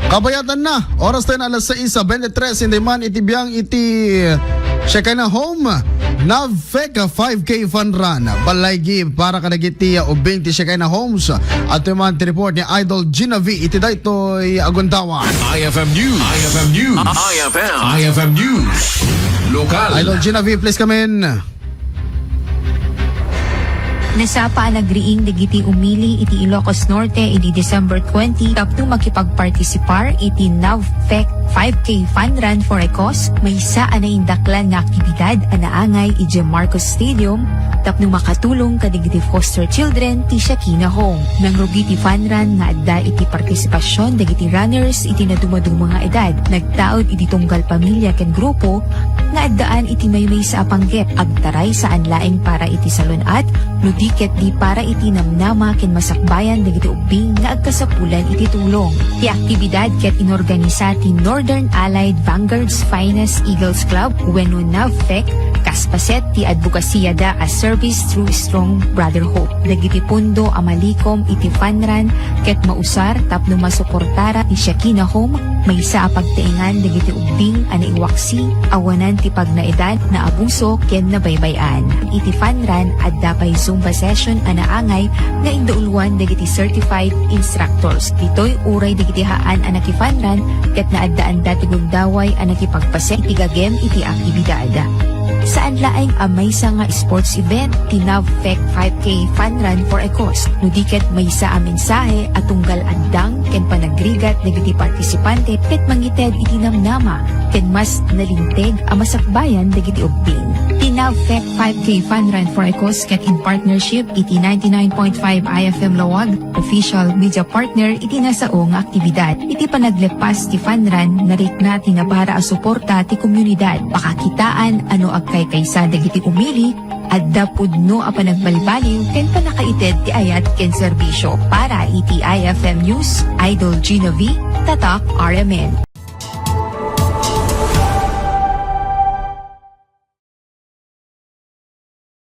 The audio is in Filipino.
Kabayatan na. Oras tayo na alas 6:23. Hindi man itibiyang iti Shekinah Home Navfek 5K Fun Run. Balaygi para kanagiti ubing ti Shekinah Homes. At yung mga report ni Idol Gina V. Iti da ito'y aguntawan. IFM News. IFM News. IFM News. Lokal. Idol Gina V, please come in. Nasapa nagriing digiti umili iti Ilocos Norte iti December 20 tapno makipagpartisipar iti Navfek 5K Fun Run for a Cause. May saan na indaklan nga aktibidad anaangay iti Marcos Stadium tapno makatulong kadigiti foster children ti Shekinah Home. Nangrugi ti fun run nga adda iti partisipasyon digiti runners iti nadumadung mga edad. Nagtaod iti tunggal pamilya ken grupo nga addaan iti maymay sa apanggep agtaray saan laeng para iti salunat no diket di para iti namnama ken masakbayan dagiti ubing nga agkasapulan iti tulong. Ti aktibidad ket inorganisa ti Northern Allied Vanguard's Finest Eagles Club wenno Navfek kaspaset ti advokasya da as service through strong brotherhood. Dagiti pundo amalikom iti fun run ket mausar tapno masuportara ti Shekinah Home maysa a pagtaengan dagiti ubing ana iwaksi awanan ti pagnaedad na abuso ken nabaybayan. Iti fun run adda pay Zumba session anaangay nga induulwan dagiti certified instructors. Ditoy uray dagiti haan ana ki fun run ket naaddaan dati gundaway ana ki pagpasek iti gagem iti aktibidad. Saan laeng amaysa nga sports event ti Navfek 5K Fun Run for a Cause. No diket maysa a mensahe at tunggal andang ken panagrigat dagiti partisipante ket mangited iti namnama ken mas nalinteg a masakbayan dagiti ubing. Ti Navfek 5K Fun Run for a Cause ket in partnership iti 99.5 IFM Lawag official media partner iti nasao nga aktibidad. Iti panaglepas ti fun run narikna ti nabara a suporta ti komunidad. Pakakitaan ano agkay-kaysa dagiti umili adda pudno a panagbalbaliw ken panakaited ti ayat ken serbisyo. Para iti IFM News, Idol Gina V, Tatak RMN.